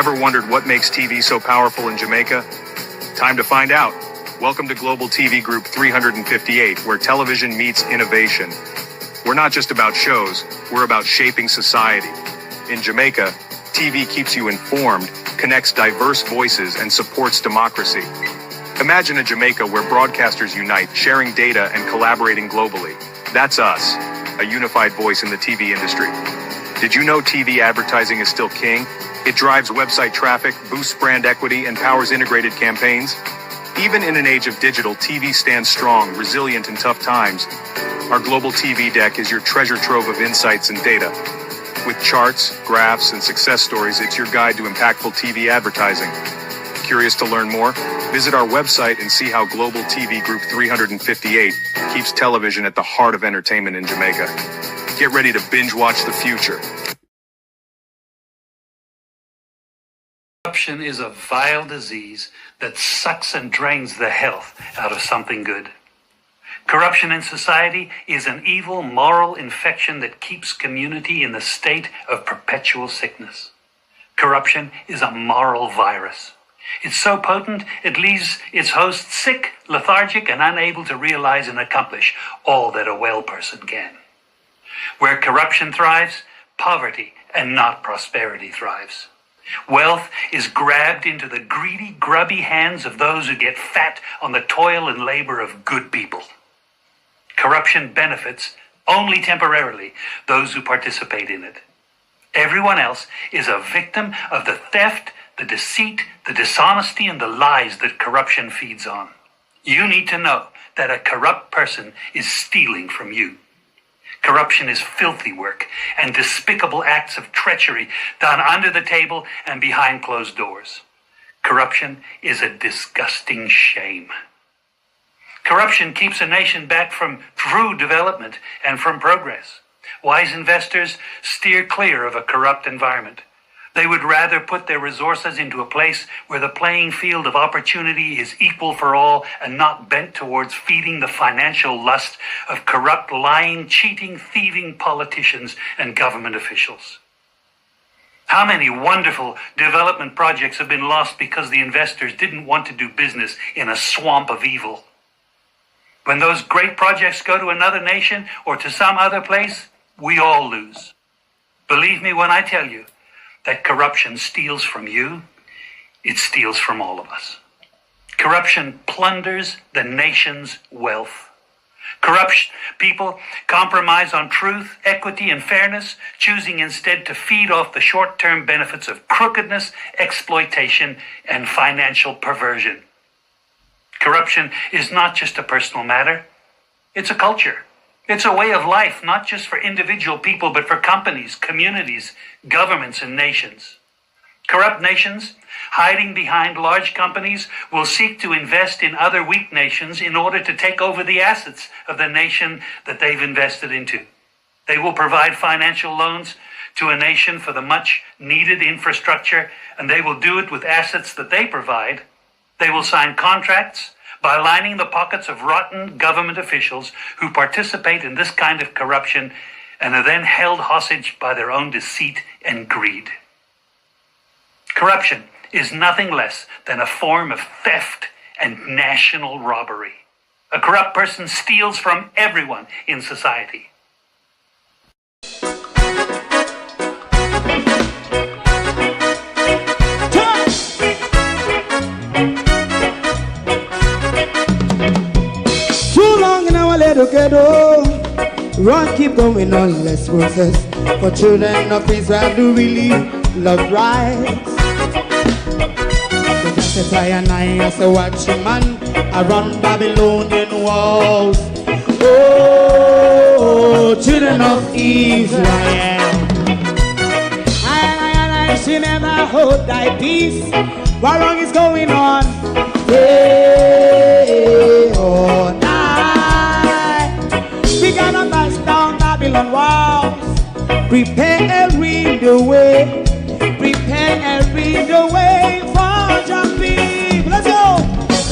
Ever wondered what makes TV so powerful in Jamaica? Time to find out. Welcome to Global TV Group 358, where television meets innovation. We're not just about shows, we're about shaping society. In Jamaica, TV keeps you informed, connects diverse voices, and supports democracy. Imagine a Jamaica where broadcasters unite, sharing data and collaborating globally. That's us, a unified voice in the TV industry. Did you know TV advertising is still king? It drives website traffic, boosts brand equity, and powers integrated campaigns. Even in an age of digital, TV stands strong, resilient in tough times. Our Global TV Deck is your treasure trove of insights and data. With charts, graphs, and success stories, it's your guide to impactful TV advertising. Curious to learn more? Visit our website and see how Global TV Group 358 keeps television at the heart of entertainment in Jamaica. Get ready to binge watch the future. Corruption is a vile disease that sucks and drains the health out of something good. Corruption in society is an evil moral infection that keeps community in the state of perpetual sickness. Corruption is a moral virus. It's so potent, it leaves its host sick, lethargic, and unable to realize and accomplish all that a well person can. Where corruption thrives, poverty and not prosperity thrives. Wealth is grabbed into the greedy, grubby hands of those who get fat on the toil and labor of good people. Corruption benefits only temporarily those who participate in it. Everyone else is a victim of the theft, the deceit, the dishonesty, and the lies that corruption feeds on. You need to know that a corrupt person is stealing from you. Corruption is filthy work and despicable acts of treachery done under the table and behind closed doors. Corruption is a disgusting shame. Corruption keeps a nation back from true development and from progress. Wise investors steer clear of a corrupt environment. They would rather put their resources into a place where the playing field of opportunity is equal for all and not bent towards feeding the financial lust of corrupt, lying, cheating, thieving politicians and government officials. How many wonderful development projects have been lost because the investors didn't want to do business in a swamp of evil? When those great projects go to another nation or to some other place, we all lose. Believe me when I tell you that corruption steals from you, it steals from all of us. Corruption plunders the nation's wealth. Corrupt people compromise on truth, equity, and fairness, choosing instead to feed off the short-term benefits of crookedness, exploitation, and financial perversion. Corruption is not just a personal matter, it's a culture. It's a way of life, not just for individual people, but for companies, communities, governments, and nations. Corrupt nations, hiding behind large companies, will seek to invest in other weak nations in order to take over the assets of the nation that they've invested into. They will provide financial loans to a nation for the much-needed infrastructure, and they will do it with assets that they provide. They will sign contracts by lining the pockets of rotten government officials who participate in this kind of corruption and are then held hostage by their own deceit and greed. Corruption is nothing less than a form of theft and national robbery. A corrupt person steals from everyone in society. Run, keep going on, let's process. For children of Israel do really love rights. So just as I and I as a watchman around Babylonian walls. Oh, children of Israel, I shall never hold thy peace while wrong is going on. Day or night, we gonna bust down Babylon walls. Prepare the way, prepare the way for your people. Let's go.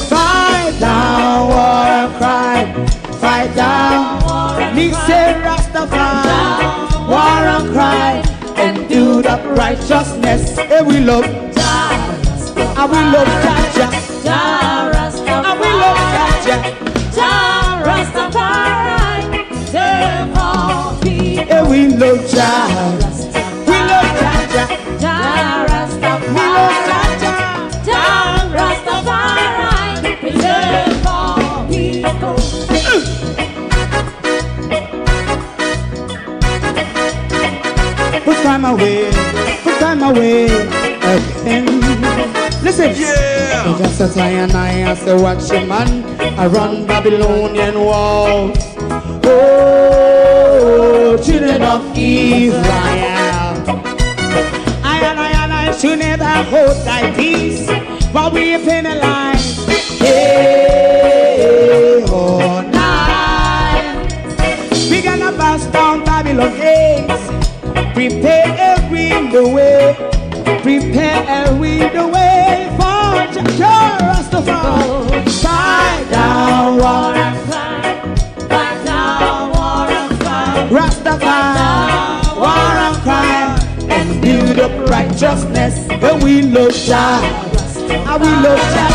Fight down war and crime, fight down. Me say Rastafari, war and crime, and do that righteousness. And we love. I will love Jaja, I will love Jaja, yeah, we love Jaja, we love Jaja, we love Jaja, Rastafari, preserve all people. Put time away again. Listen, yeah. Just as I and I as a watchman, I run Babylonian walls. Oh, children of Israel, I and I should never hold thy peace while we penalize. Hey, oh, night. We gonna bust down Babylon gates. Prepare the way, prepare the way for Jah Rastafari. Fight down war and fight down war and fight. Rastafari, war and crime, and build up righteousness. And we love Jah, and we love Jah,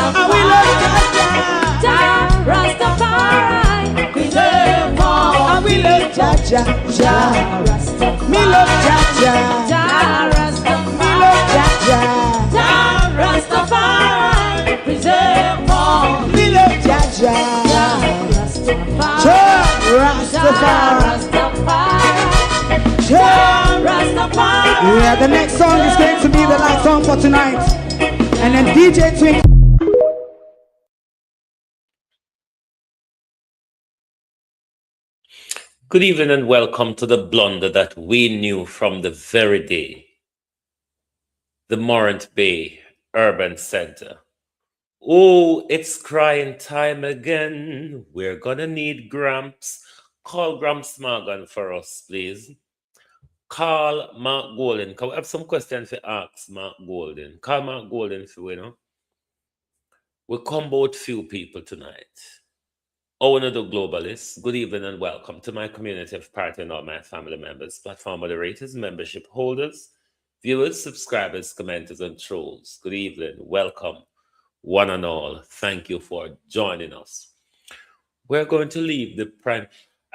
and we love Jah, Rastafari, preserve all, and we love Jah. Me love Jaja, me love Jaja, Rastafari, preserve all. Me love Jaja, Rastafari. Yeah, the next song is going to be the last song for tonight, and then DJ Twink. Good evening and welcome to the blunder that we knew from the very day. The MORANT Bay Urban Center. Oh, it's crying time again. We're gonna need Gramps. Call Gramps Morgan for us, please. Call Mark Golden. Can we have some questions to ask Mark Golden? Call Mark Golden for you know. We'll come about few people tonight. Owner the Globalists, good evening and welcome to my community of part and all my family members, platform moderators, membership holders, viewers, subscribers, commenters, and trolls. Good evening, welcome, one and all. Thank you for joining us. We're going to leave the prime.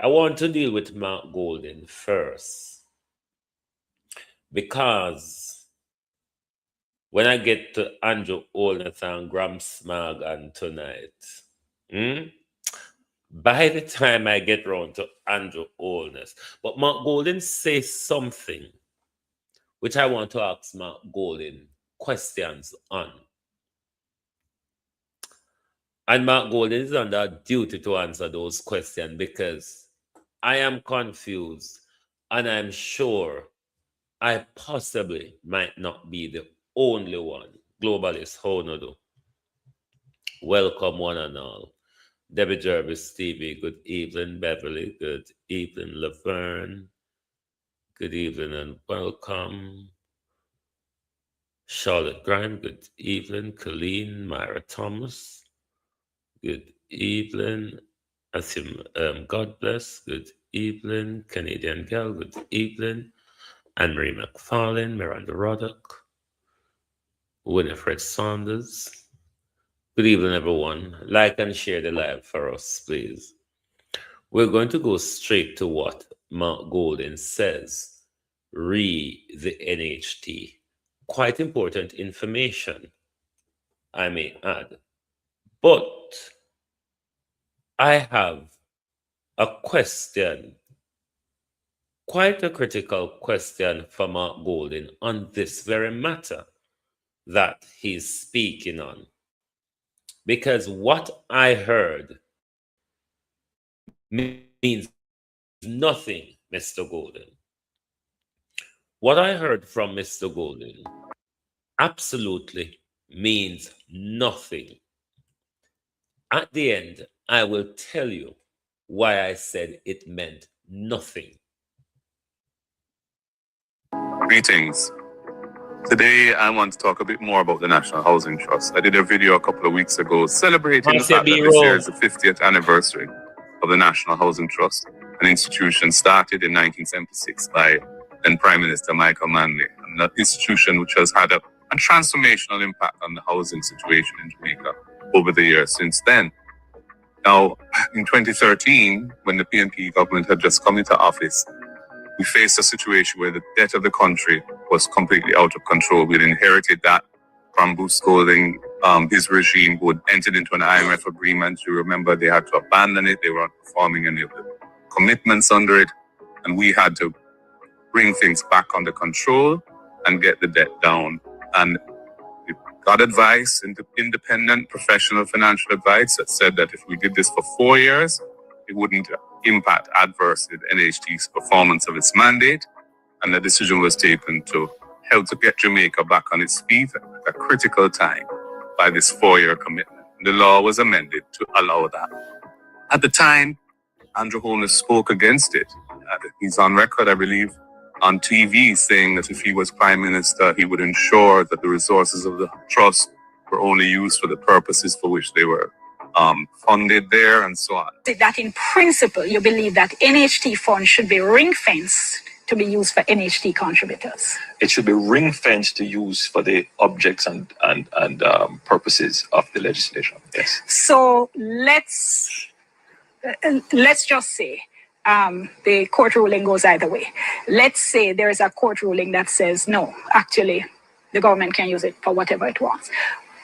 I want to deal with Mark Golden first, because when I get to Andrew Olneth and Gramps Morgan tonight, by the time I get round to Andrew Olness, but Mark Golden says something which I want to ask Mark Golden questions on. And Mark Golden is under duty to answer those questions because I am confused and I'm sure I possibly might not be the only one. Globalist, how no do? Welcome one and all. Debbie Jervis, Stevie, good evening. Beverly, good evening. Laverne, good evening and welcome. Charlotte Grime, good evening. Colleen, Myra Thomas, good evening. Asim, God bless, good evening. Canadian Girl, good evening. Anne-Marie McFarlane, Miranda Roddock, Winifred Saunders. Good evening, everyone. Like and share the live for us, please. We're going to go straight to what Mark Golden says. Re the NHT. Quite important information, I may add. But I have a question, quite a critical question for Mark Golden on this very matter that he's speaking on. Because what I heard means nothing, Mr. Golden. What I heard from Mr. Golden absolutely means nothing. At the end, I will tell you why I said it meant nothing. Greetings. Today, I want to talk a bit more about the National Housing Trust. I did a video a couple of weeks ago celebrating the fact that this year is the 50th anniversary of the National Housing Trust, an institution started in 1976 by then Prime Minister Michael Manley, and that institution which has had a transformational impact on the housing situation in Jamaica over the years since then. Now, in 2013, when the PNP government had just come into office, we faced a situation where the debt of the country was completely out of control. We'd inherited that from Bruce Golding, his regime, who had entered into an IMF agreement. You remember they had to abandon it. They weren't performing any of the commitments under it. And we had to bring things back under control and get the debt down. And we got advice, independent professional financial advice that said that if we did this for 4 years, it wouldn't impact adversely the NHT's performance of its mandate. And the decision was taken to help to get Jamaica back on its feet at a critical time by this 4-year commitment. The law was amended to allow that. At the time, Andrew Holness spoke against it. He's on record, I believe, on TV saying that if he was Prime Minister, he would ensure that the resources of the trust were only used for the purposes for which they were funded there and so on. That in principle, you believe that NHT funds should be ring-fenced to be used for NHT contributors? It should be ring-fenced to use for the objects and purposes of the legislation, yes. So let's just say the court ruling goes either way. Let's say there is a court ruling that says, no, actually, the government can use it for whatever it wants.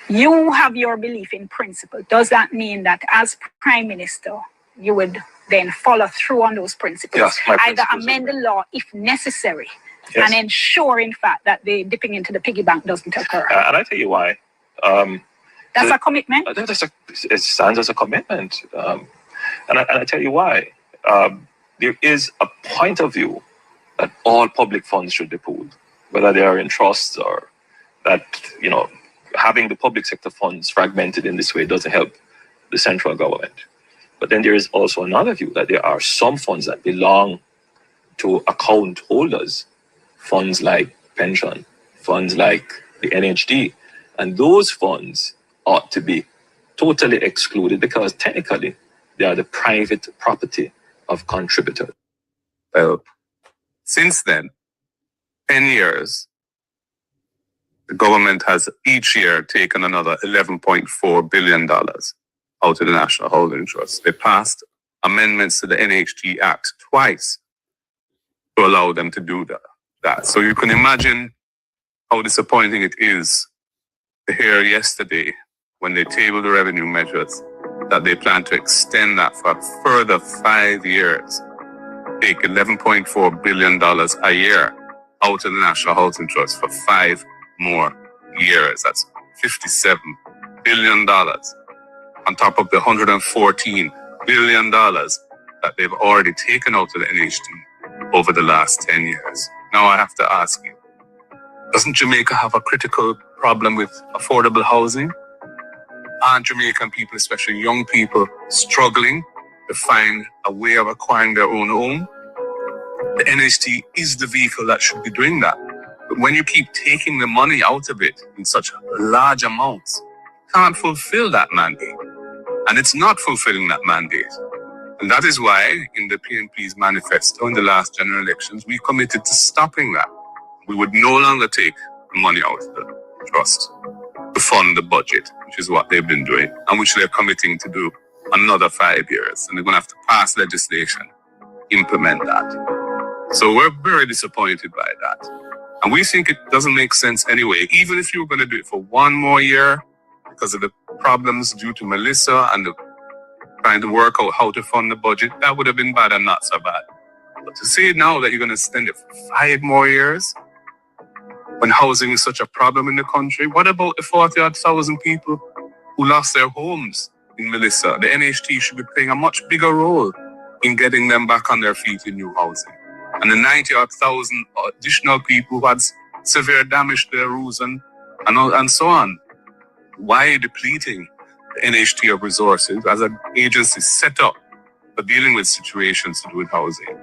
You have your belief in principle. Does that mean that as Prime Minister, you would then follow through on those principles? Yes, either amend the law if necessary, yes, and ensure, in fact, that the dipping into the piggy bank doesn't occur. And I tell you why. That's a commitment? It stands as a commitment. And I tell you why. There is a point of view that all public funds should be pooled, whether they are in trusts or that, having the public sector funds fragmented in this way doesn't help the central government. But then there is also another view that there are some funds that belong to account holders, funds like pension, funds like the NHD, and those funds ought to be totally excluded because technically they are the private property of contributors. Well, since then, 10 years, the government has each year taken another $11.4 billion out of the National Housing Trust. They passed amendments to the NHT Act twice to allow them to do that. So you can imagine how disappointing it is to hear yesterday when they tabled the revenue measures that they plan to extend that for a further 5 years, take $11.4 billion a year out of the National Housing Trust for 5 more years. That's $57 billion on top of the $114 billion that they've already taken out of the NHT over the last 10 years. Now I have to ask you, doesn't Jamaica have a critical problem with affordable housing? Aren't Jamaican people, especially young people, struggling to find a way of acquiring their own home? The NHT is the vehicle that should be doing that. But when you keep taking the money out of it in such large amounts, you can't fulfill that mandate. And it's not fulfilling that mandate. And that is why in the PNP's manifesto in the last general elections, we committed to stopping that. We would no longer take the money out of the trust to fund the budget, which is what they've been doing, and which they're committing to do another 5 years. And they're going to have to pass legislation, implement that. So we're very disappointed by that. And we think it doesn't make sense anyway. Even if you were going to do it for 1 more year, because of the problems due to Melissa and trying to work out how to fund the budget, that would have been bad and not so bad. But to say now that you're going to spend it for 5 more years, when housing is such a problem in the country, what about the 40,000 people who lost their homes in Melissa? The NHT should be playing a much bigger role in getting them back on their feet in new housing. And the 90,000 additional people who had severe damage to their roofs and so on. Why are you depleting the NHT of resources as an agency set up for dealing with situations to do with housing?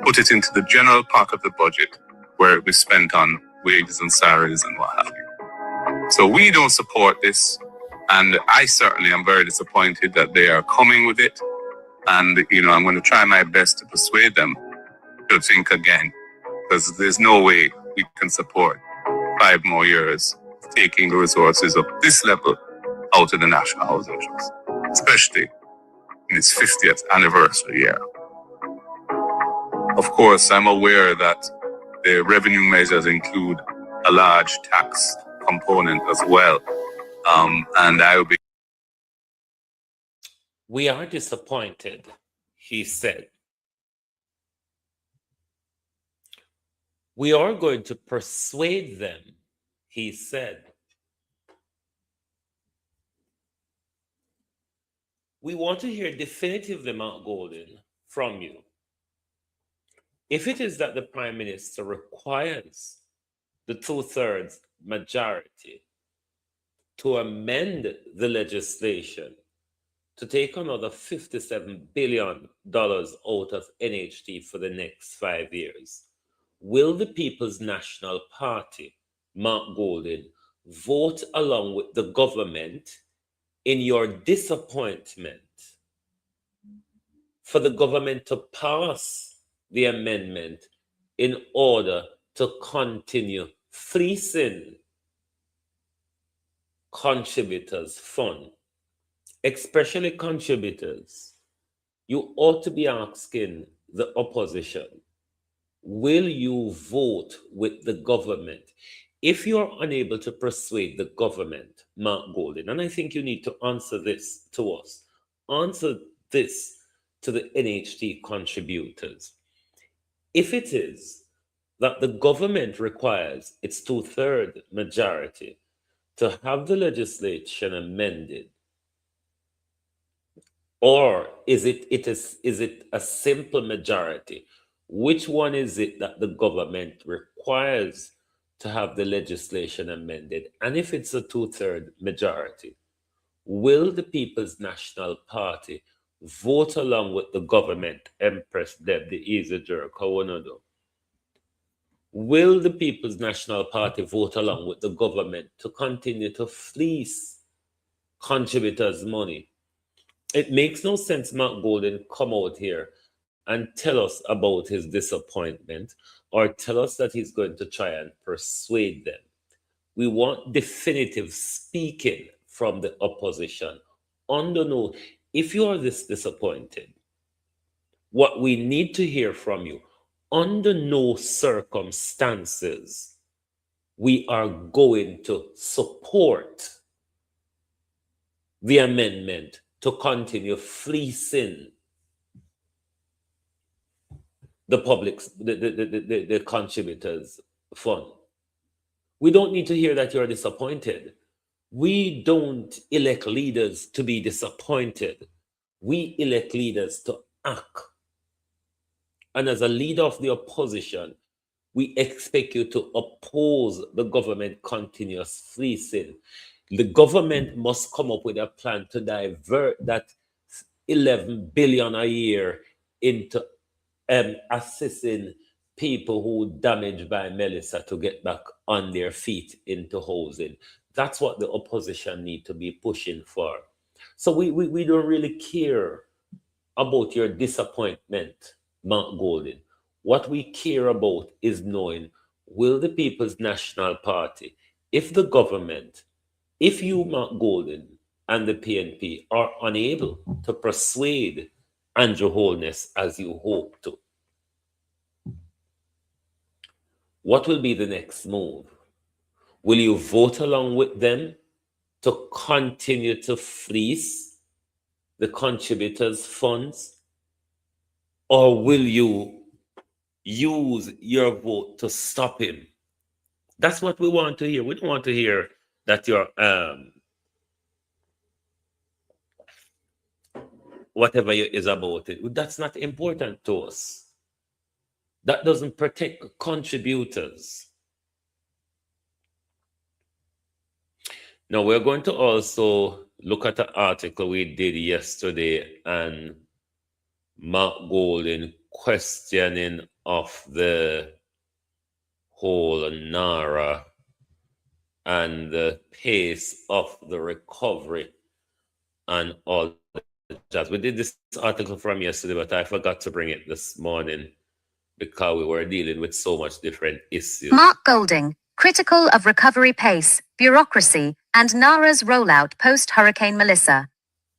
Put it into the general part of the budget where it was spent on wages and salaries and what have you. So we don't support this, and I certainly am very disappointed that they are coming with it. And, I'm going to try my best to persuade them to think again, because there's no way we can support 5 more years taking the resources of this level out of the National Housing Trust, especially in its 50th anniversary year. Of course, I'm aware that the revenue measures include a large tax component as well, and I will be. We are disappointed, he said. We are going to persuade them, he said. We want to hear definitively, Mark Golden, from you. If it is that the Prime Minister requires the 2/3 majority to amend the legislation to take another $57 billion out of NHT for the next 5 years, will the People's National Party, Mark Golden, vote along with the government in your disappointment for the government to pass the amendment in order to continue fleecing contributors' fund, especially contributors? You ought to be asking the opposition, will you vote with the government? If you're unable to persuade the government, Mark Golden, and I think you need to answer this to us, answer this to the NHT contributors. If it is that the government requires its 2/3 majority to have the legislation amended, or is it a simple majority? Which one is it that the government requires to have the legislation amended? And if it's a 2/3 majority, will the People's National Party vote along with the government, Empress Deb, the easy jerk, Kawanado? Will the People's National Party vote along with the government to continue to fleece contributors' money? It makes no sense Mark Golden come out here and tell us about his disappointment or tell us that he's going to try and persuade them. We want definitive speaking from the opposition. Under no, if you are this disappointed, what we need to hear from you, under no circumstances, we are going to support the amendment to continue fleecing the public's, the contributors' fund. We don't need to hear that you're disappointed. We don't elect leaders to be disappointed. We elect leaders to act. And as a leader of the opposition, we expect you to oppose the government continuous fleecing. The government must come up with a plan to divert that 11 billion a year into assisting people who damaged by Melissa to get back on their feet into housing. That's what the opposition need to be pushing for. So we don't really care about your disappointment, Mark Golden. What we care about is knowing, will the People's National Party, if the government, if you, Mark Golden, and the PNP are unable to persuade Andrew Holness as you hope to, what will be the next move? Will you vote along with them to continue to fleece the contributors' funds? Or will you use your vote to stop him? That's what we want to hear. We don't want to hear that you're whatever is about it. That's not important to us. That doesn't protect contributors. Now, we're going to also look at an article we did yesterday, and Mark Golden questioning of the whole NARA and the pace of the recovery and all that jazz. We did this article from yesterday, but I forgot to bring it this morning. because we were dealing with so much different issues. Mark Golding, critical of recovery pace, bureaucracy, and NARA's rollout post-Hurricane Melissa.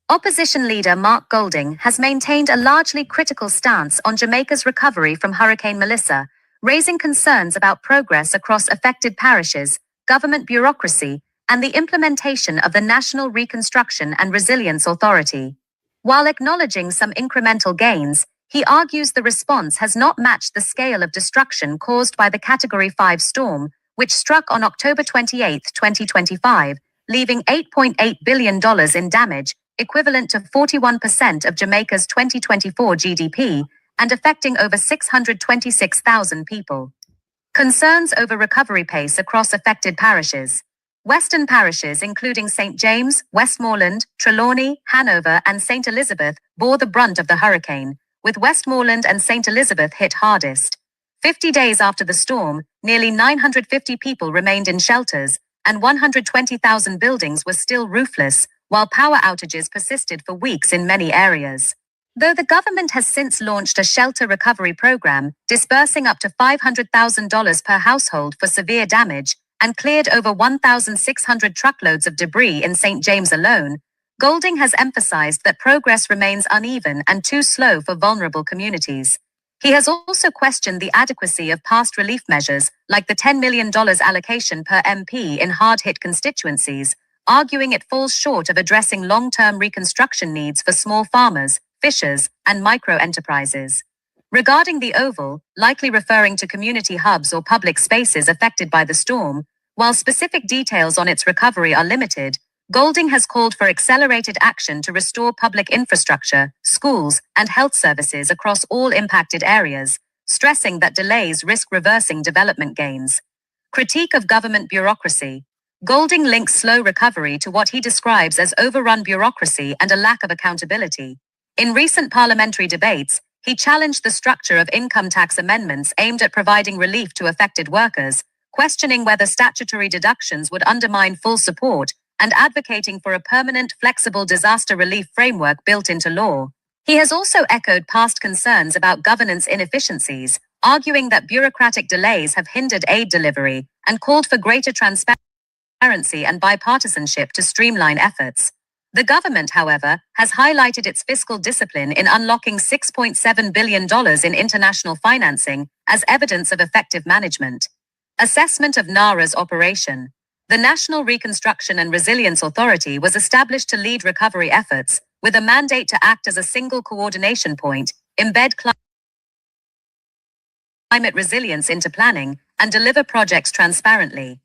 Opposition leader Mark Golding has maintained a largely critical stance on Jamaica's recovery from Hurricane Melissa, raising concerns about progress across affected parishes, government bureaucracy, and the implementation of the National Reconstruction and Resilience Authority. While acknowledging some incremental gains, he argues the response has not matched the scale of destruction caused by the Category 5 storm, which struck on October 28, 2025, leaving $8.8 billion in damage, equivalent to 41% of Jamaica's 2024 GDP, and affecting over 626,000 people. Concerns over recovery pace across affected parishes. Western parishes including St. James, Westmoreland, Trelawney, Hanover, and St. Elizabeth bore the brunt of the hurricane, with Westmoreland and St. Elizabeth hit hardest. 50 days after the storm, nearly 950 people remained in shelters, and 120,000 buildings were still roofless, while power outages persisted for weeks in many areas. Though the government has since launched a shelter recovery program, disbursing up to $500,000 per household for severe damage, and cleared over 1,600 truckloads of debris in St. James alone, Golding has emphasized that progress remains uneven and too slow for vulnerable communities. He has also questioned the adequacy of past relief measures, like the $10 million allocation per MP in hard-hit constituencies, arguing it falls short of addressing long-term reconstruction needs for small farmers, fishers, and micro-enterprises. Regarding the Oval, likely referring to community hubs or public spaces affected by the storm, while specific details on its recovery are limited, Golding has called for accelerated action to restore public infrastructure, schools, and health services across all impacted areas, stressing that delays risk reversing development gains. Critique of government bureaucracy. Golding links slow recovery to what he describes as overrun bureaucracy and a lack of accountability. In recent parliamentary debates, he challenged the structure of income tax amendments aimed at providing relief to affected workers, questioning whether statutory deductions would undermine full support, and advocating for a permanent, flexible disaster relief framework built into law. He has also echoed past concerns about governance inefficiencies, arguing that bureaucratic delays have hindered aid delivery, and called for greater transparency and bipartisanship to streamline efforts. The government, however, has highlighted its fiscal discipline in unlocking $6.7 billion in international financing as evidence of effective management. Assessment of NARA's operation. The National Reconstruction and Resilience Authority was established to lead recovery efforts, with a mandate to act as a single coordination point, embed climate resilience into planning, and deliver projects transparently.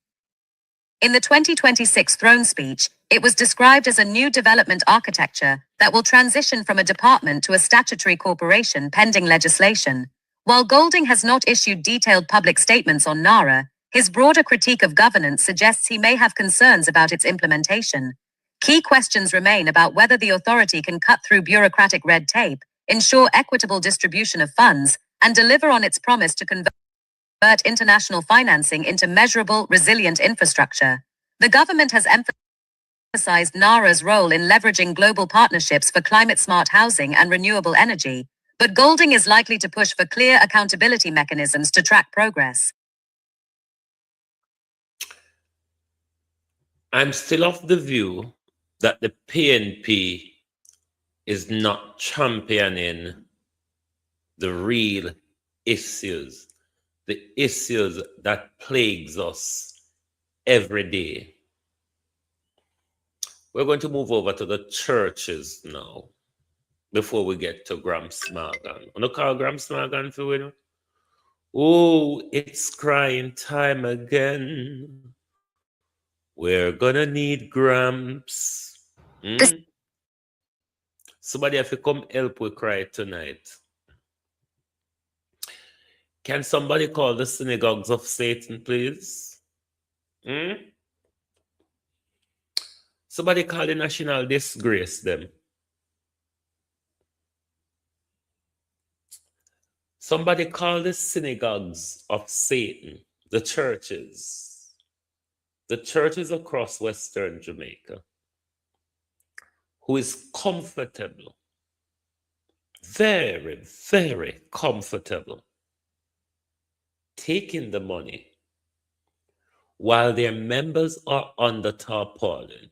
In the 2026 throne speech, it was described as a new development architecture that will transition from a department to a statutory corporation pending legislation. While Golding has not issued detailed public statements on NARA, his broader critique of governance suggests he may have concerns about its implementation. Key questions remain about whether the authority can cut through bureaucratic red tape, ensure equitable distribution of funds, and deliver on its promise to convert international financing into measurable, resilient infrastructure. The government has emphasized NARA's role in leveraging global partnerships for climate-smart housing and renewable energy, but Golding is likely to push for clear accountability mechanisms to track progress. I'm still of the view that the PNP is not championing the real issues, the issues that plagues us every day. We're going to move over to the churches now before we get to Gramps Morgan. Want to call Gramps Morgan for you? Oh, it's crying time again. We're gonna need Gramps. Somebody have to come help we cry tonight. Can somebody call the synagogues of Satan, please? Somebody call the national disgrace them. Somebody call the synagogues of Satan, the churches across Western Jamaica, who is comfortable, very, very comfortable taking the money while their members are under tarpaulin,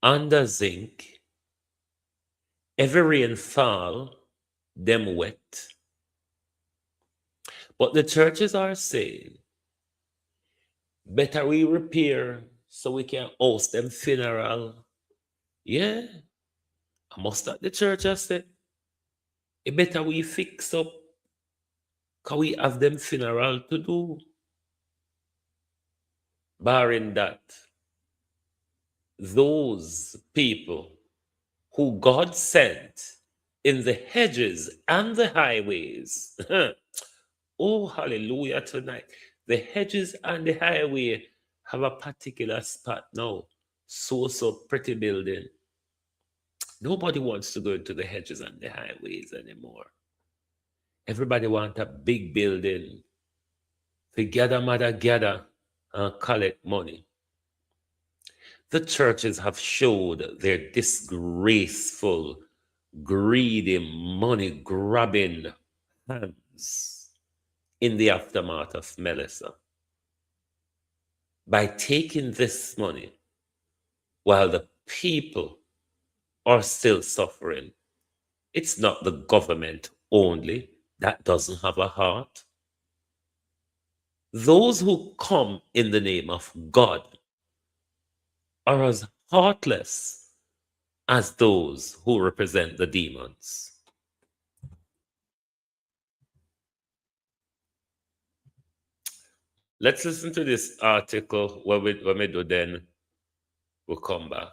under zinc, every rainfall, them wet. But the churches are saying, better we repair so we can host them funeral. Yeah, I must at the church I said, it better we fix up, cause we have them funeral to do. Barring that, those people who God sent in the hedges and the highways. Oh, hallelujah tonight. The hedges and the highway have a particular spot now. So pretty building. Nobody wants to go into the hedges and the highways anymore. Everybody wants a big building to gather, mother, gather, and collect money. The churches have showed their disgraceful, greedy, money-grabbing hands in the aftermath of Melissa by taking this money while the people are still suffering. It's not the government only that doesn't have a heart. Those who come in the name of God are as heartless as those who represent the demons. Let's listen to this article. When we do, then we'll come back.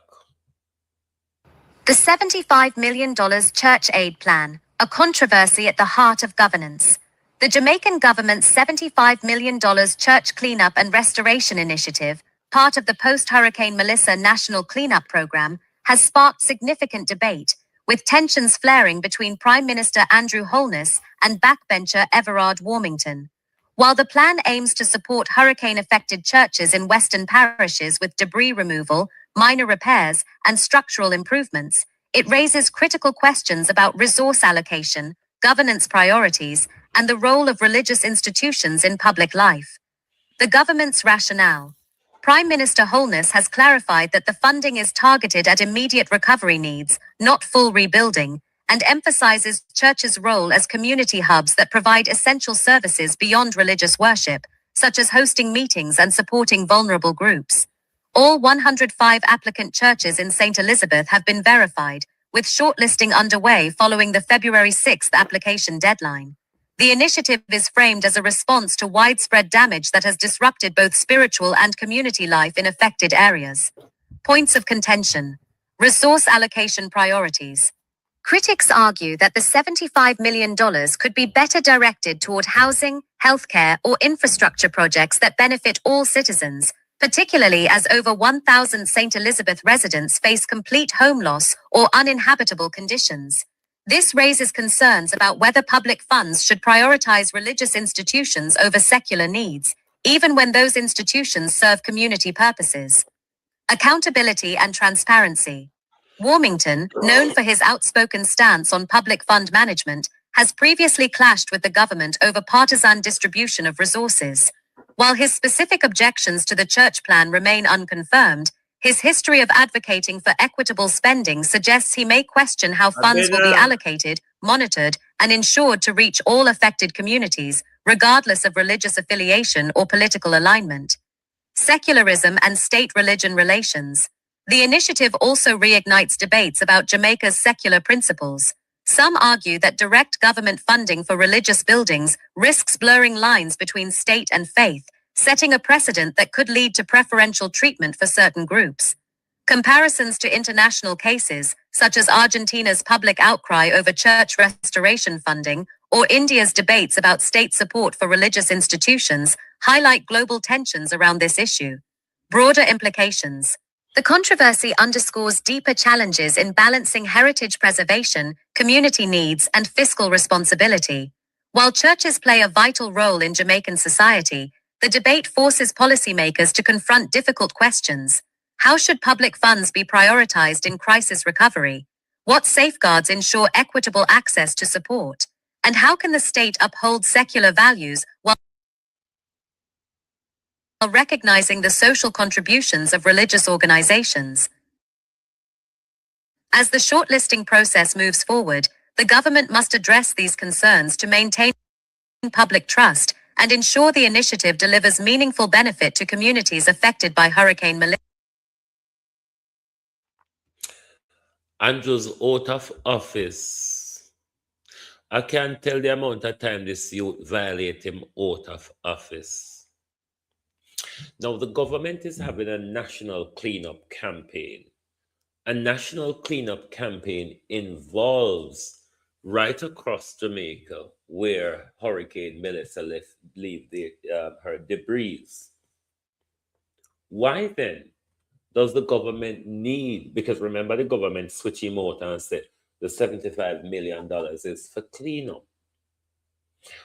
The $75 million church aid plan, a controversy at the heart of governance. The Jamaican government's $75 million church cleanup and restoration initiative, part of the post-Hurricane Melissa National Cleanup Program, has sparked significant debate, with tensions flaring between Prime Minister Andrew Holness and backbencher Everard Warmington. While the plan aims to support hurricane-affected churches in western parishes with debris removal, minor repairs, and structural improvements, it raises critical questions about resource allocation, governance priorities, and the role of religious institutions in public life. The government's rationale. Prime Minister Holness has clarified that the funding is targeted at immediate recovery needs, not full rebuilding, and emphasizes churches' role as community hubs that provide essential services beyond religious worship, such as hosting meetings and supporting vulnerable groups. All 105 applicant churches in St. Elizabeth have been verified, with shortlisting underway following the February 6th application deadline. The initiative is framed as a response to widespread damage that has disrupted both spiritual and community life in affected areas. Points of contention. Resource allocation priorities. Critics argue that the $75 million could be better directed toward housing, healthcare, or infrastructure projects that benefit all citizens, particularly as over 1,000 St. Elizabeth residents face complete home loss or uninhabitable conditions. This raises concerns about whether public funds should prioritize religious institutions over secular needs, even when those institutions serve community purposes. Accountability and transparency. Warmington, known for his outspoken stance on public fund management, has previously clashed with the government over partisan distribution of resources. While his specific objections to the church plan remain unconfirmed, his history of advocating for equitable spending suggests he may question how funds will be allocated, monitored, and ensured to reach all affected communities, regardless of religious affiliation or political alignment. Secularism and state-religion relations. The initiative also reignites debates about Jamaica's secular principles. Some argue that direct government funding for religious buildings risks blurring lines between state and faith, setting a precedent that could lead to preferential treatment for certain groups. Comparisons to international cases, such as Argentina's public outcry over church restoration funding or India's debates about state support for religious institutions, highlight global tensions around this issue. Broader implications. The controversy underscores deeper challenges in balancing heritage preservation, community needs, and fiscal responsibility. While churches play a vital role in Jamaican society, the debate forces policymakers to confront difficult questions. How should public funds be prioritized in crisis recovery? What safeguards ensure equitable access to support? And how can the state uphold secular values while recognizing the social contributions of religious organizations? As the shortlisting process moves forward, the government must address these concerns to maintain public trust and ensure the initiative delivers meaningful benefit to communities affected by Hurricane Melissa. Andrew's out of office. I can't tell the amount of time this youth violate him out of office. Now, the government is having a national cleanup campaign. A national cleanup campaign involves right across Jamaica where Hurricane Melissa leave her debris. Why then does the government need, because remember the government switched him out and said the $75 million is for cleanup.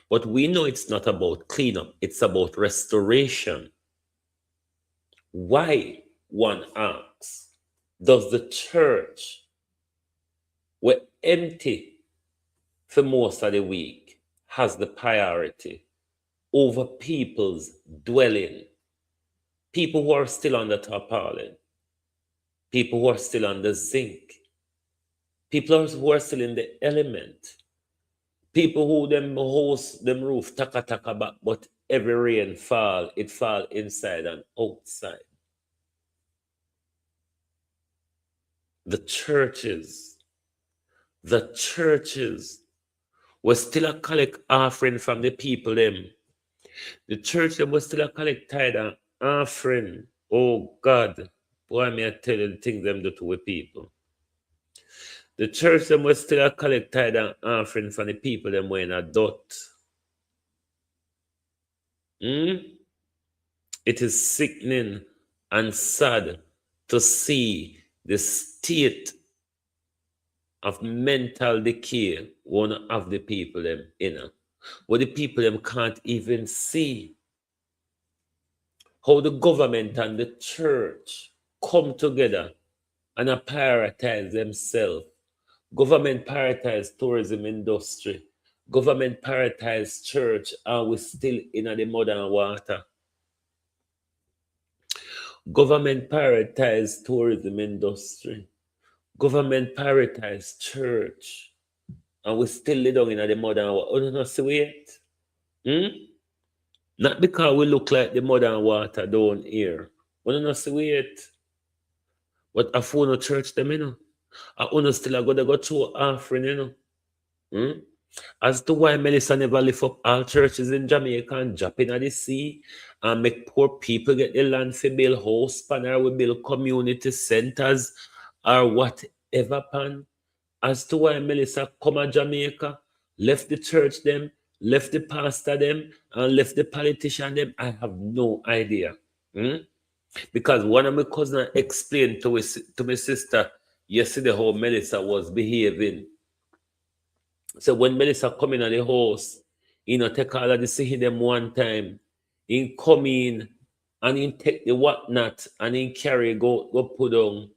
But we know it's not about cleanup, it's about restoration. Why, one asks, does the church were empty for most of the week has the priority over people's dwelling? People who are still on the tarpaulin, people who are still on the zinc, people who are still in the element, people who them house them roof taka back, but every rain fall, it fall inside and outside. The churches were still a collect offering from the people them. The church them was still a collect tithe and offering. Oh God, boy, may I tell you the things them do to the people. The church them was still a collect tithe and offering from the people them were in a dot. It is sickening and sad to see the state of mental decay one of the people them in. What the people them can't even see. How the government and the church come together and prioritize themselves. Government prioritize tourism industry. Government prioritize church, and we still in the mud and water. Government prioritize tourism industry. Government prioritize church, and we still live down in the mud and water. Oh, no, see it? Not because we look like the mud and water down here. We don't see it. But I phone no church them, you know. I only still go through offering, you know. As to why Melissa never lift up all churches in Jamaica and drop in at the sea and make poor people get the land for build house pan or we build community centers or whatever pan. As to why Melissa come to Jamaica, left the church them, left the pastor them, and left the politician them, I have no idea. Because one of my cousins explained to my sister yesterday how Melissa was behaving. So when Melissa come in at the house, take all of the see them one time, he come in and he take the whatnot and he carry go put down,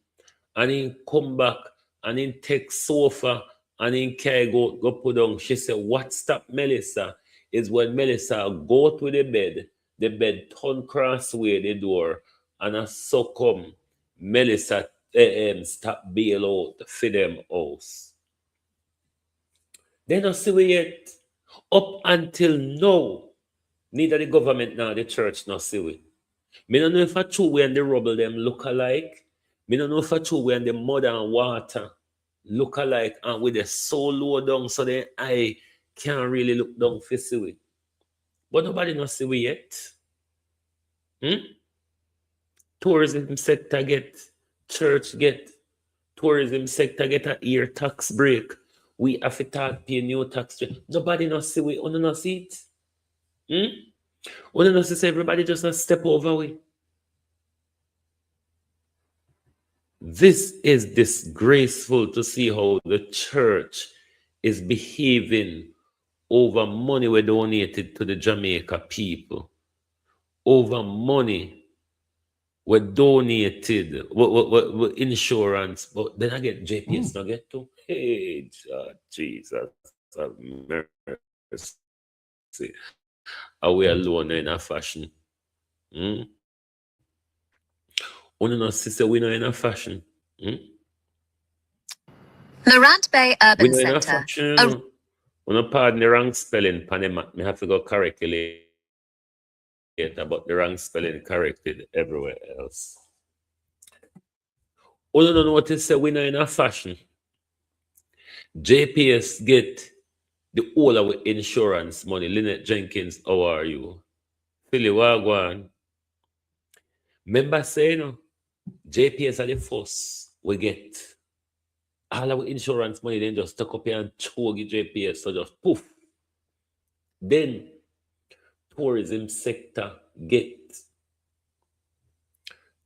and he come back and he take sofa and he carry go put down. She said, what stopped Melissa is when Melissa go to the bed turn crossway the door, and I succumb. Melissa stop bail out for them house. They don't see we yet. Up until now, neither the government nor the church not see we. Me don't know if a true way and the rubble them look alike. Me don't know if a true way and the mud and water look alike, and with the so low down so the eye can't really look down for see we. But nobody not see we yet. Tourism sector get, church get, tourism sector get a ear tax break. We have to pay new tax. Nobody not see we, only not see it. Only not see everybody just a step over we. This is disgraceful to see how the church is behaving over money we donated to the Jamaica people. Over money we donated, we insurance, but then I get JPS not get to. Hey, Jesus. of mercy. Are we alone in a fashion? Hmm? One of us sister, we know in a fashion. Hmm? Morant Bay We Urban know in a Centre. fashion, you know. We no pardon the wrong spelling, Panama. Me have to go correct it later, but the wrong spelling corrected everywhere else. All you don't know what is say we know in a fashion. JPS get the whole of our insurance money. Lynette Jenkins, how are you? Philly Wagwan. Remember saying, you know, JPS are the first we get all our insurance money, then just tuck up here and choke JPS. So just poof. Then tourism sector get,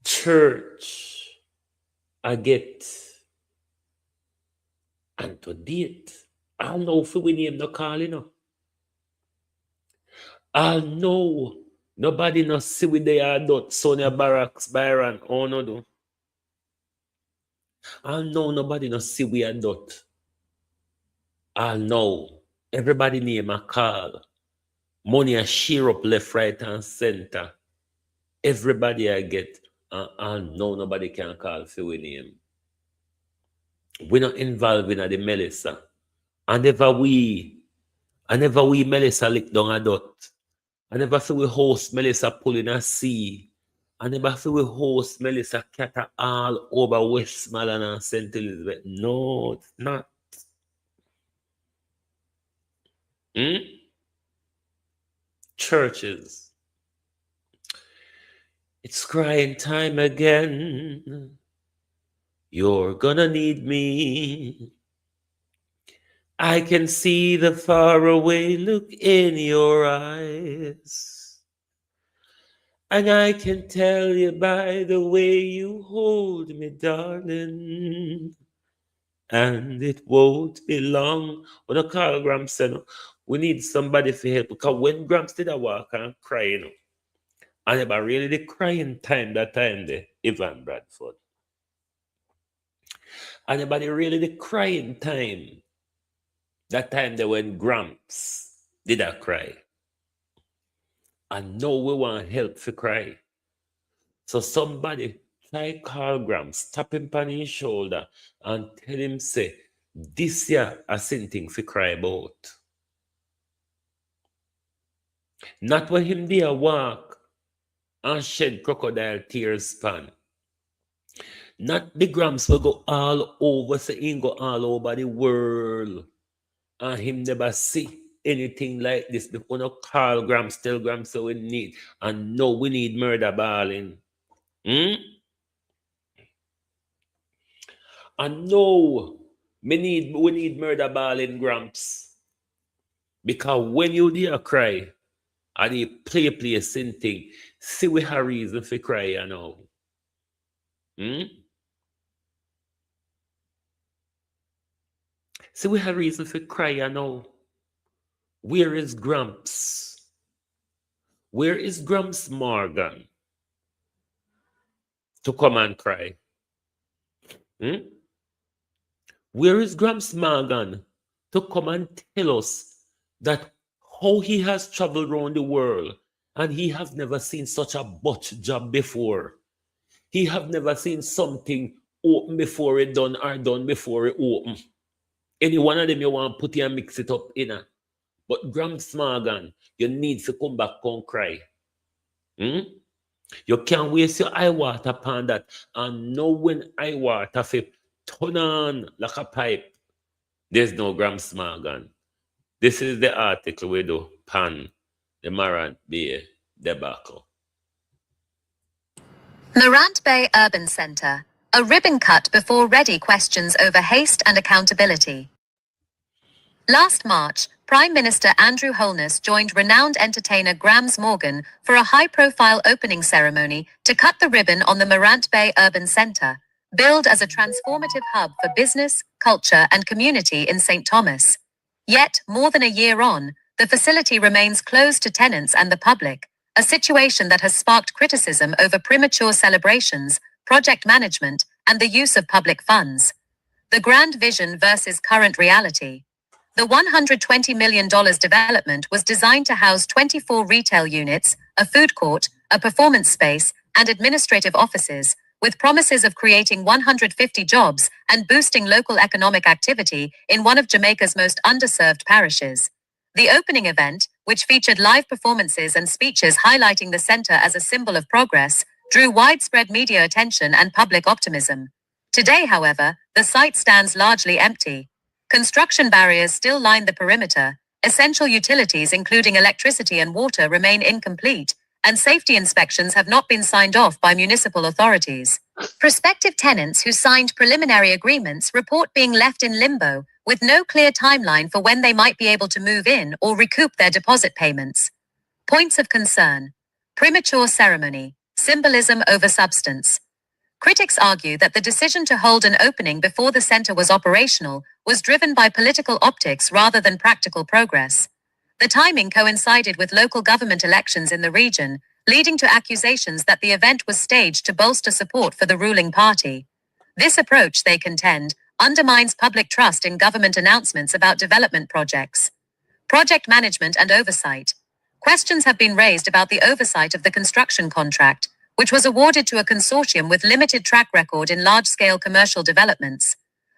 church I get, and to date, I know if we name no call, you know. I know nobody no see with the adult Sonia Barracks Byron. Oh no do. I know nobody no see we adult. I know everybody name a call. Money a share up left, right, and center. Everybody I get. I know nobody can call for we name. We're not involved in the Melissa. And never we Melissa lick down a dot. I never feel we host Melissa pulling a sea. I never feel we host Melissa catter all over Westmoreland and St. Elizabeth. No, it's not. Churches. It's crying time again. You're gonna need me. I can see the faraway look in your eyes. And I can tell you by the way you hold me, darling. And it won't be long. When I call Gramps, you know, we need somebody for help. Because when Gramps did a walk and cry, you know, I never really the crying time that time there, Ivan Bradford. I never really the crying time that time there when Gramps did a cry. And now we want help for cry. So somebody try call Gramps, tap him on his shoulder and tell him say, this year a something for cry about. Not when him there walk and shed crocodile tears span. Not the Gramps will go all over, so he go all over the world. And him never see anything like this. Before no call Gramps, tell Gramps so we need. And no, we need murder balling. And no, we need murder balling Gramps. Because when you there cry, and you play something, see we have reason for cry, you know. See we have reason for cry, you know. Where is Gramps? Where is Gramps Morgan to come and cry? Where is Gramps Morgan to come and tell us that how he has traveled around the world and he have never seen such a botch job before. He have never seen something open before it done or done before it open. Any one of them you want to put in and mix it up in. But Gramps Morgan, you need to come back and cry. You can't waste your eye water upon that. And know when eye water fit turn on like a pipe, there's no Gramps Morgan. This is the article we do pan the Marant Bay debacle. Morant Bay Urban Centre. A ribbon cut before ready questions over haste and accountability. Last March, Prime Minister Andrew Holness joined renowned entertainer Grams Morgan for a high-profile opening ceremony to cut the ribbon on the Morant Bay Urban Centre, billed as a transformative hub for business, culture and community in St. Thomas. Yet, more than a year on, the facility remains closed to tenants and the public, a situation that has sparked criticism over premature celebrations, project management, and the use of public funds. The grand vision versus current reality. The $120 million development was designed to house 24 retail units, a food court, a performance space, and administrative offices, with promises of creating 150 jobs and boosting local economic activity in one of Jamaica's most underserved parishes. The opening event, which featured live performances and speeches highlighting the center as a symbol of progress, drew widespread media attention and public optimism. Today, however, the site stands largely empty. Construction barriers still line the perimeter, essential utilities including electricity and water remain incomplete, and safety inspections have not been signed off by municipal authorities. Prospective tenants who signed preliminary agreements report being left in limbo, with no clear timeline for when they might be able to move in or recoup their deposit payments. Points of concern: premature ceremony, symbolism over substance. Critics argue that the decision to hold an opening before the center was operational was driven by political optics rather than practical progress. The timing coincided with local government elections in the region, leading to accusations that the event was staged to bolster support for the ruling party. This approach, they contend, undermines public trust in government announcements about development projects. Project management and oversight. Questions have been raised about the oversight of the construction contract, which was awarded to a consortium with limited track record in large-scale commercial developments.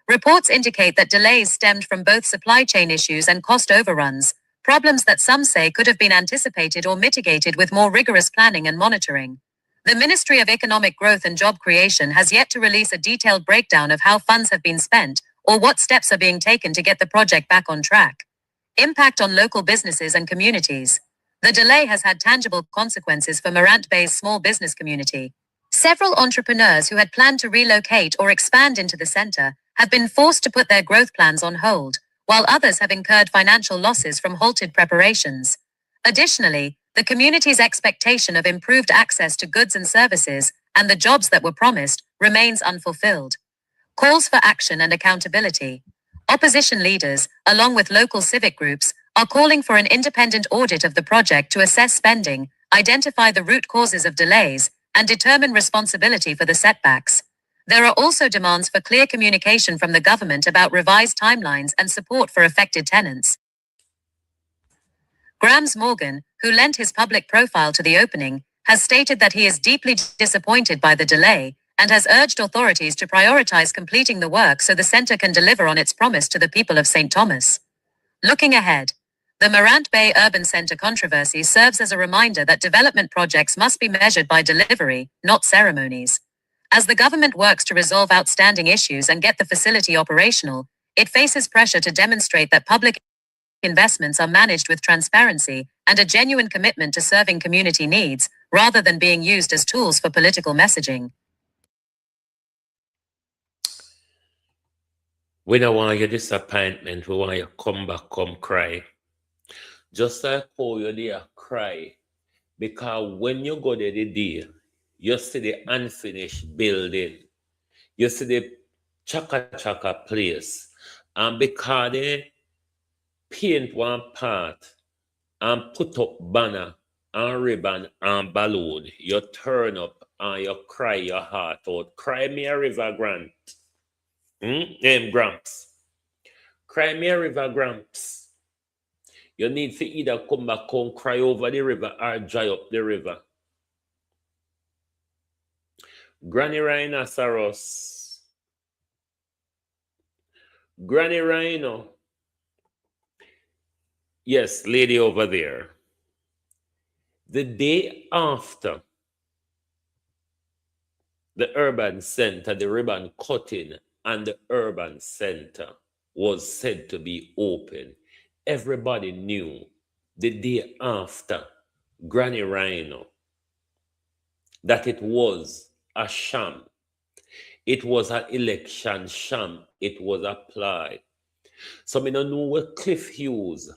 Reports indicate that delays stemmed from both supply chain issues and cost overruns, problems that some say could have been anticipated or mitigated with more rigorous planning and monitoring. The Ministry of Economic Growth and Job Creation has yet to release a detailed breakdown of how funds have been spent or what steps are being taken to get the project back on track. Impact on local businesses and communities. The delay has had tangible consequences for Morant Bay's small business community. Several entrepreneurs who had planned to relocate or expand into the center have been forced to put their growth plans on hold, while others have incurred financial losses from halted preparations. Additionally, the community's expectation of improved access to goods and services and the jobs that were promised remains unfulfilled. Calls for action and accountability. Opposition leaders, along with local civic groups, are calling for an independent audit of the project to assess spending, identify the root causes of delays, and determine responsibility for the setbacks. There are also demands for clear communication from the government about revised timelines and support for affected tenants. Grams Morgan, who lent his public profile to the opening, has stated that he is deeply disappointed by the delay and has urged authorities to prioritize completing the work so the center can deliver on its promise to the people of St. Thomas. Looking ahead, the Morant Bay Urban Center controversy serves as a reminder that development projects must be measured by delivery, not ceremonies. As the government works to resolve outstanding issues and get the facility operational, it faces pressure to demonstrate that public investments are managed with transparency and a genuine commitment to serving community needs, rather than being used as tools for political messaging. We don't want your disappointment. We want you come back, come cry. Just like how you there cry. Because when you go there the day, you see the unfinished building. You see the chaka place. And because they paint one part and put up banner and ribbon and balloon, you turn up and you cry your heart out. Cry me a river, Grant. Gramps. Cry me a river, Gramps. You need to either come back home, cry over the river, or dry up the river. Granny Rhinoceros. Granny Rhino. Yes, lady over there. The day after the urban center, the ribbon cutting, and the urban center was said to be open, everybody knew the day after Granny Rhino that it was a sham. It was an election sham. It was a ploy. So me don't know what Cliff Hughes,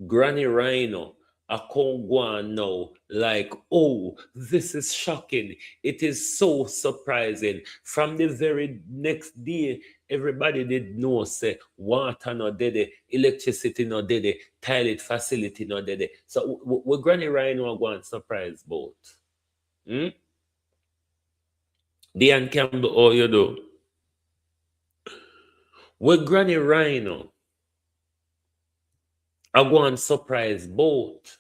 Granny Rhino, a Kongwan now, like, oh, this is shocking. It is so surprising. From the very next day, everybody did know, say, water no dede, electricity no dede, toilet facility no dede. So what Granny Rhino going surprise about? Diane Campbell, oh, you do. What Granny Rhino I go and surprise both.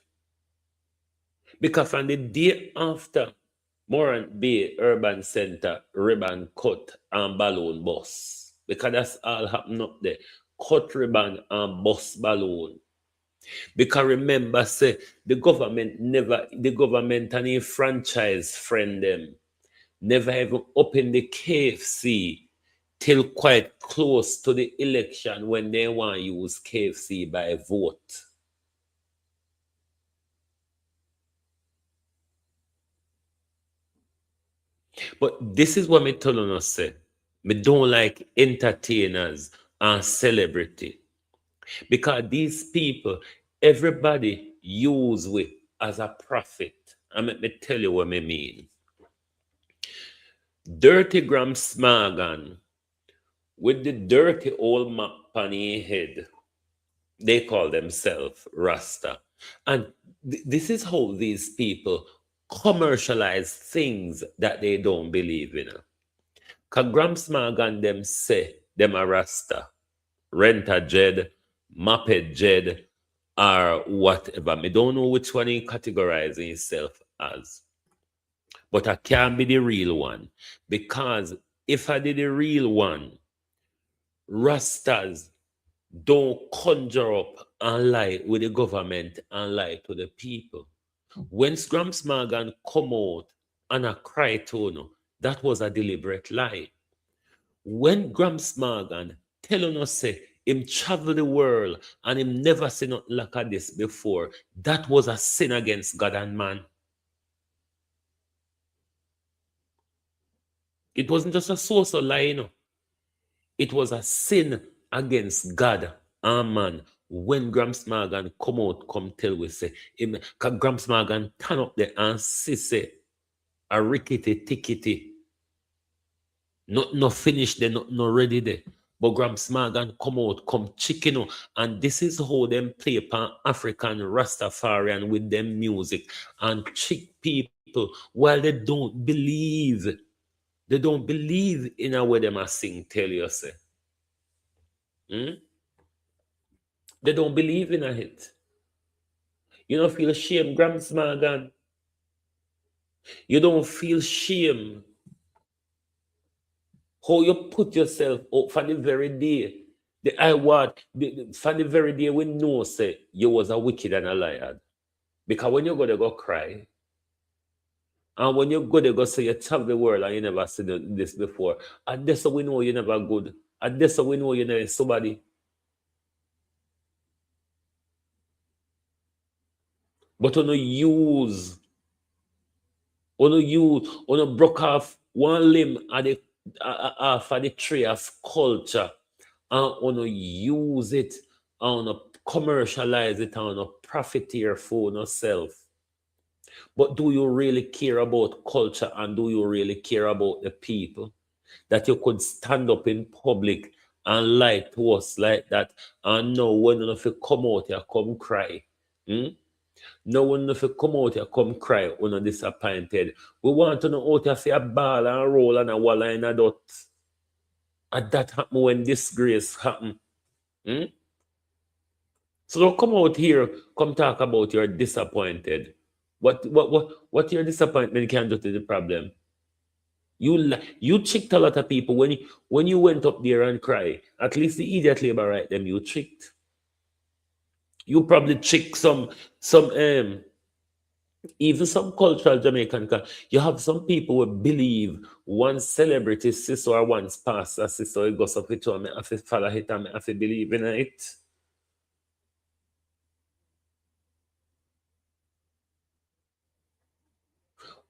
Because from the day after Morant Bay Urban Center ribbon cut and balloon bus. Because that's all happened up there. Cut ribbon and bus balloon. Because remember, say the government and a franchise friend them never even open the KFC till quite close to the election when they want to use KFC by vote. But this is what me telling us say. Me don't like entertainers and celebrity. Because these people, everybody use we as a profit. And let me tell you what I mean. Dirty Gram Smagan with the dirty old map on his head. They call themselves Rasta. And this is how these people commercialize things that they don't believe in. Because Gram Smagan them say them a Rasta, rent a Jed, map a Jed, or whatever. Me don't know which one he categorize himself as. But I can't be the real one. Because if I did the real one, Rastas don't conjure up and lie with the government and lie to the people. When Scrams Morgan come out and I cry to no, that was a deliberate lie. When Grams Morgan telling us say him travel the world and him never seen nothing like this before, that was a sin against God and man. It wasn't just a source of lie, you know. It was a sin against God and man when Gramps Morgan come out, come tell we say, because Gramps Morgan turn up there and say, a rickety tickety. Not finished there, not ready there. But Gramps Morgan come out, come chicken out. And this is how them play upon African Rastafarian with them music and trick people while they don't believe. They don't believe in a way them a sing, tell you say. They don't believe in it. You don't feel shame, Gramps Morgan. You don't feel shame. How you put yourself up for the very day. For the very day we know say you was a wicked and a liar. Because when you go to go cry, and when you go to go say you travel the world and you never seen this before, and that's how we know you never good. And that's how we know you never somebody. But on broke off one limb at the off of the tree of culture and on use it and commercialize it and profiteer for yourself. But do you really care about culture and do you really care about the people? That you could stand up in public and lie to us like that and know when enough you come out here, come cry. No one if you come out here, come cry when you're disappointed. We want to know out here for a ball and roll and a wall and a dot. And that happen when disgrace happen. So don't come out here, come talk about you're disappointed. What your disappointment can do to the problem? You tricked a lot of people when you went up there and cry. At least the idiot labor right them you tricked. You probably tricked some even some cultural Jamaican. You have some people who believe one celebrity sister or one pastor sister it goes up with you. I have to follow it and I have to believe in it.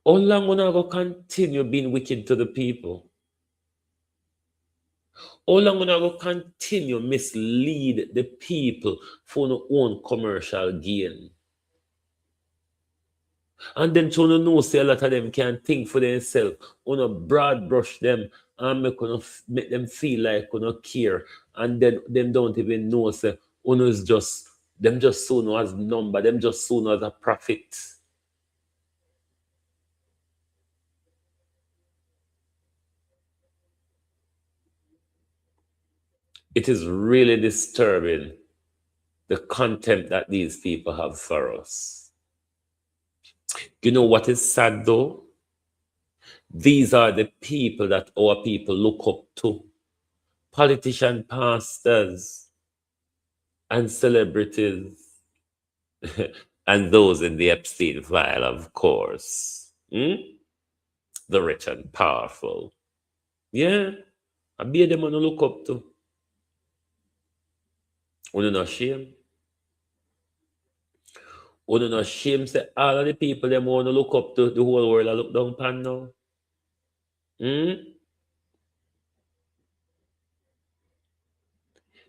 How long will I go continue being wicked to the people? How long will I go continue mislead the people for their own commercial gain? And then to know say a lot of them can think for themselves, broad brush them and make them feel like care. And then them don't even know say is just them just so know as number, them just so know as a profit. It is really disturbing. the contempt that these people have for us. You know what is sad though? These are the people that our people look up to. Politician, pastors, and celebrities, and those in the Epstein file, of course. The rich and powerful. Yeah, I be them on look up to. Uno no shame. Uno no shame say all of the people them want to look up to, the whole world I look down upon now.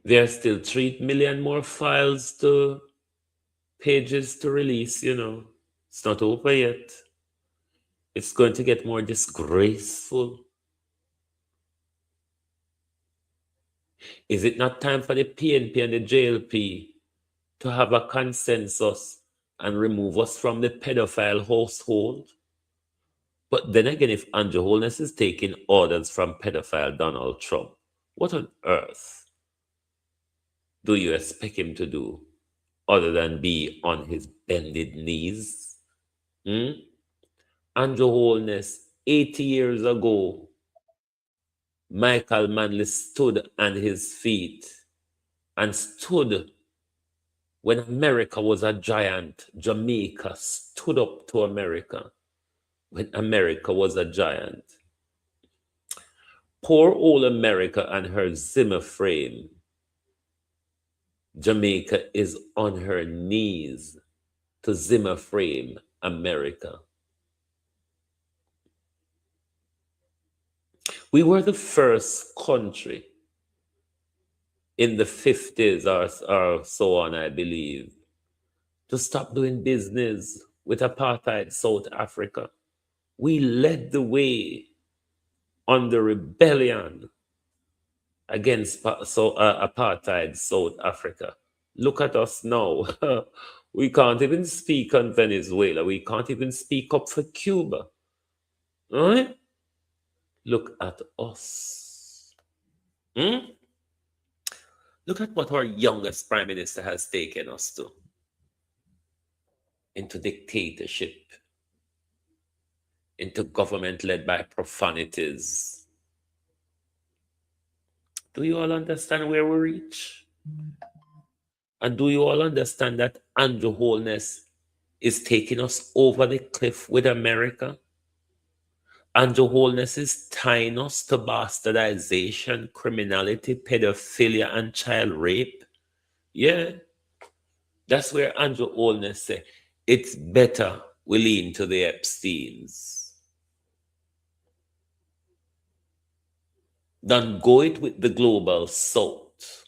There are still 3 million more files to pages to release, you know. It's not over yet. It's going to get more disgraceful. Is it not time for the PNP and the JLP to have a consensus and remove us from the pedophile household? But then again, if Andrew Holness is taking orders from pedophile Donald Trump, what on earth do you expect him to do other than be on his bended knees? Andrew Holness, 80 years ago, Michael Manley stood on his feet and stood when America was a giant. Jamaica stood up to America when America was a giant. Poor old America and her Zimmer frame. Jamaica is on her knees to Zimmer frame America. We were the first country in the 50s or so on, I believe, to stop doing business with apartheid South Africa. We led the way on the rebellion against apartheid South Africa. Look at us now. We can't even speak on Venezuela. We can't even speak up for Cuba. All right? Look at us. Look at what our youngest prime minister has taken us to. Into dictatorship. Into government led by profanities. Do you all understand where we reach? And do you all understand that Andrew Holness is taking us over the cliff with America? Andrew Holness is tying us to bastardization, criminality, pedophilia, and child rape. Yeah. That's where Andrew Holness said, it's better we lean to the Epsteins than go it with the global south.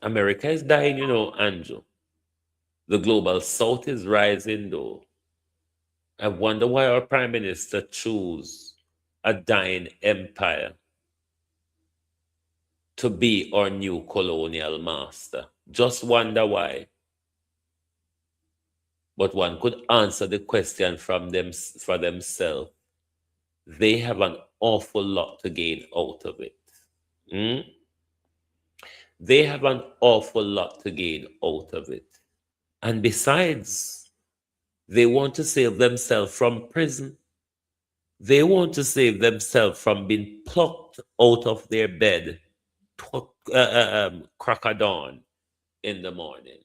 America is dying, you know, Andrew. The global south is rising, though. I wonder why our prime minister chose a dying empire to be our new colonial master. Just wonder why. But one could answer the question from them for themselves. They have an awful lot to gain out of it. They have an awful lot to gain out of it. And besides, they want to save themselves from prison. They want to save themselves from being plucked out of their bed crack of dawn in the morning.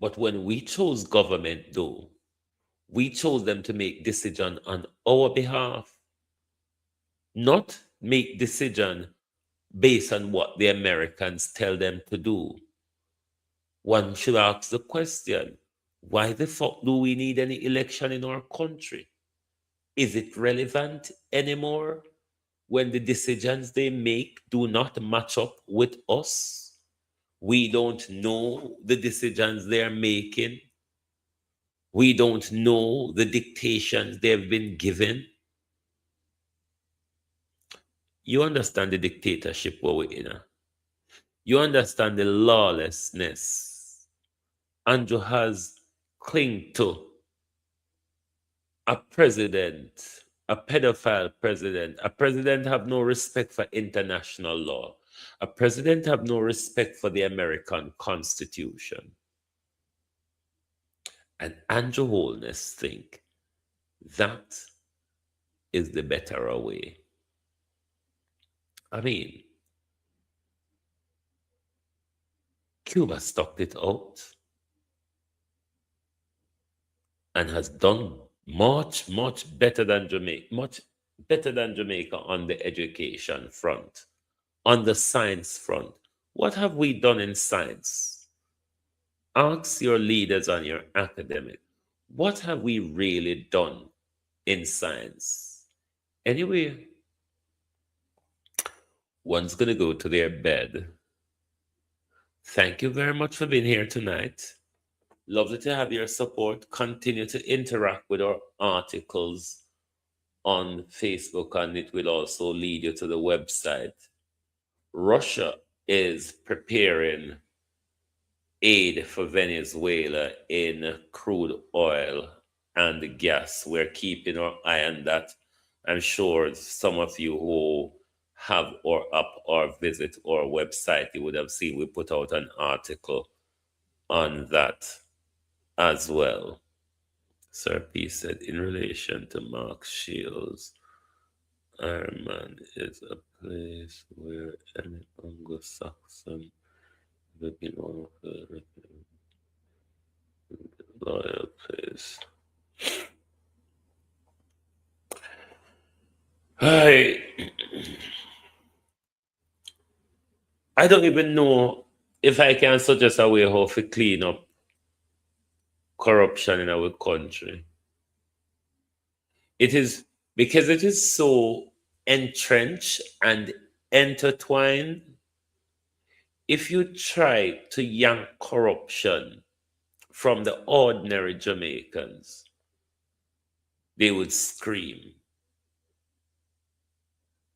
But when we chose government, though, we chose them to make decision on our behalf, not make decision based on what the Americans tell them to do. One should ask the question, why the fuck do we need any election in our country? Is it relevant anymore when the decisions they make do not match up with us? We don't know the decisions they're making. We don't know the dictations they've been given. You understand the dictatorship where we're in. You understand the lawlessness. Andrew has clinged to a president a pedophile president. A president have no respect for international law. A president have no respect for the American Constitution. And Andrew Holness think that is the better way. I mean, Cuba stuck it out and has done much better than Jamaica, much better than Jamaica on the education front, on the science front. What have we done in science? Ask your leaders on your academic. What have we really done in science? Anyway, one's going to go to their bed. Thank you very much for being here tonight. Lovely to have your support. Continue to interact with our articles on Facebook, and it will also lead you to the website. Russia is preparing aid for Venezuela in crude oil and gas. We're keeping our eye on that. I'm sure some of you who have or up or visit our website, you would have seen we put out an article on that as well. Sir P said, in relation to Mark Shields, Ironman is a place where any Anglo-Saxon would be one of the loyal place. I don't even know if I can suggest a way how to clean up corruption in our country. It is because it is so entrenched and intertwined. If you try to yank corruption from the ordinary Jamaicans, they would scream.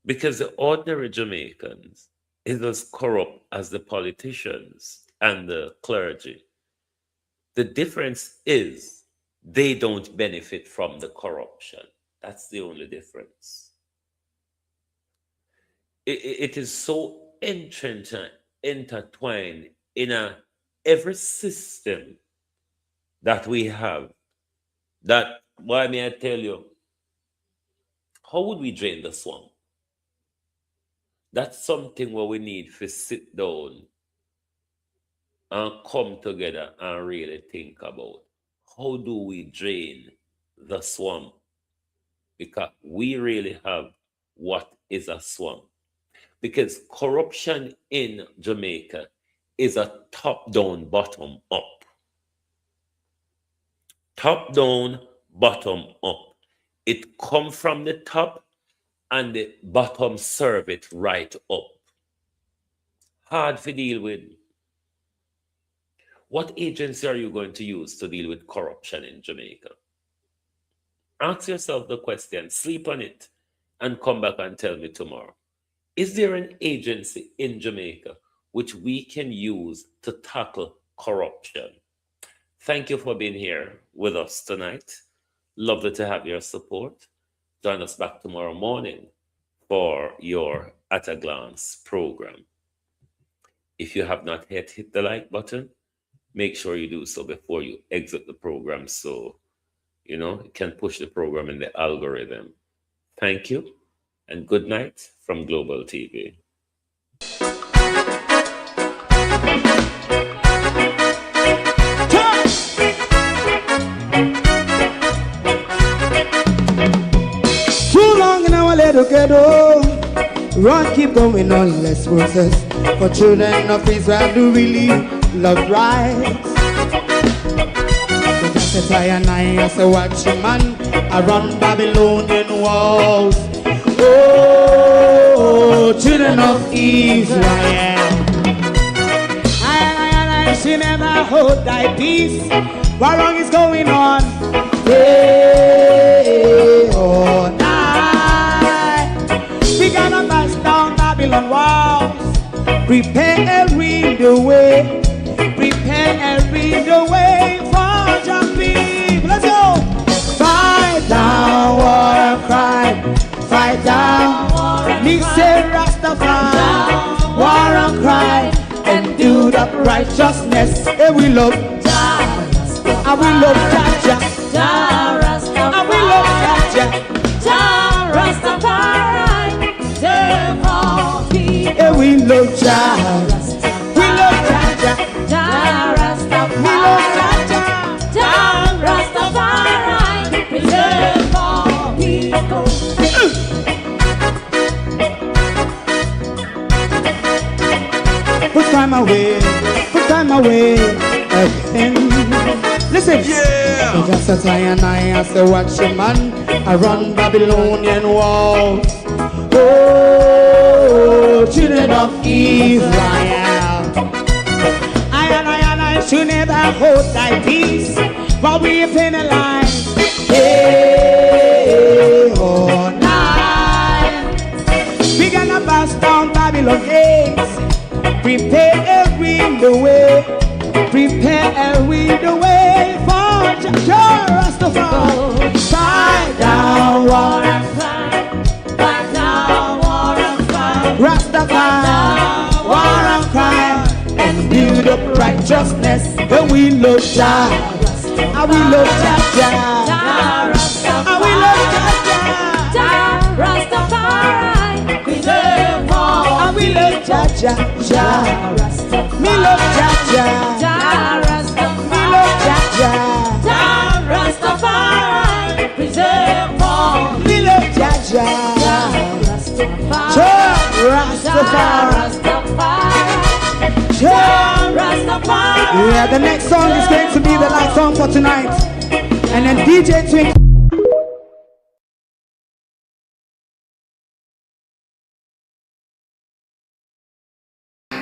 Because the ordinary Jamaicans is as corrupt as the politicians and the clergy. The difference is they don't benefit from the corruption. That's the only difference. It is so entrenched and intertwined in every system that we have that, why may I tell you, how would we drain the swamp? That's something where we need to sit down and come together and really think about. How do we drain the swamp? Because we really have what is a swamp. Because corruption in Jamaica is a top-down, bottom-up. Top-down, bottom-up. It comes from the top and the bottom serve it right up. Hard to deal with. What agency are you going to use to deal with corruption in Jamaica? Ask yourself the question, sleep on it, and come back and tell me tomorrow. Is there an agency in Jamaica which we can use to tackle corruption? Thank you for being here with us tonight. Lovely to have your support. Join us back tomorrow morning for your At a Glance program. If you have not yet hit the like button, make sure you do so before you exit the program so, it can push the program in the algorithm. Thank you and good night from Global TV. Together, run, keep going on, less process. For children of Israel do really love rights. So just as I and I as a watchman around Babylonian walls. Oh, children of Israel, I she never hold thy peace. What wrong is going on? Day or night. We gonna bust down Babylon walls. Prepare every the way. Prepare every the way for your people. Let's go. Fight down war and cry. up righteousness. And we love Jah, and we love Jah, and we love Jah, Rastafari, save all people. and we love Jah, we love Jah, we love Jah, Rastafari, preserve all people. Put time away again. Listen, yeah. Just as I and I as a watchman, I run Babylonian walls. Oh, children of Israel, I and I should never hold thy peace, but we penalize. Hey, oh, night. We gonna pass down Babylon gates. Prepare the way, prepare the way for Jah Rastafari. Fight down war and fight down war and fight. Rastafari, war and crime, and build up righteousness. And we love Jah, and we love Jah, and we love Jah, Rastafari, preserve all. and we love Jah, me love Jah, me love Jah, Rastafari, preserve all. me love Jah, Rastafari. Yeah, the next song is going to be the last song for tonight, and then DJ Twink.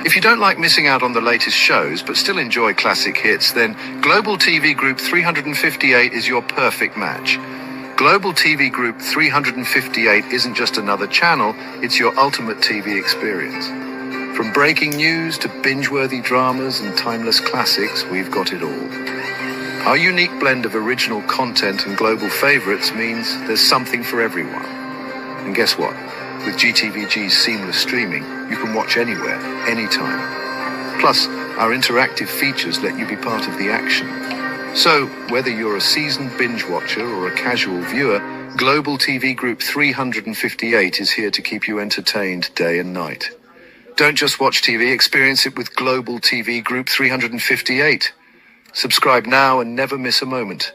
If you don't like missing out on the latest shows but still enjoy classic hits, then Global TV Group 358 is your perfect match. Global TV Group 358 isn't just another channel, it's your ultimate TV experience. From breaking news to binge-worthy dramas and timeless classics, we've got it all. Our unique blend of original content and global favorites means there's something for everyone. And guess what? With GTVG's seamless streaming, you can watch anywhere, anytime. Plus, our interactive features let you be part of the action. So, whether you're a seasoned binge watcher or a casual viewer, Global TV Group 358 is here to keep you entertained day and night. Don't just watch TV, experience it with Global TV Group 358. Subscribe now and never miss a moment.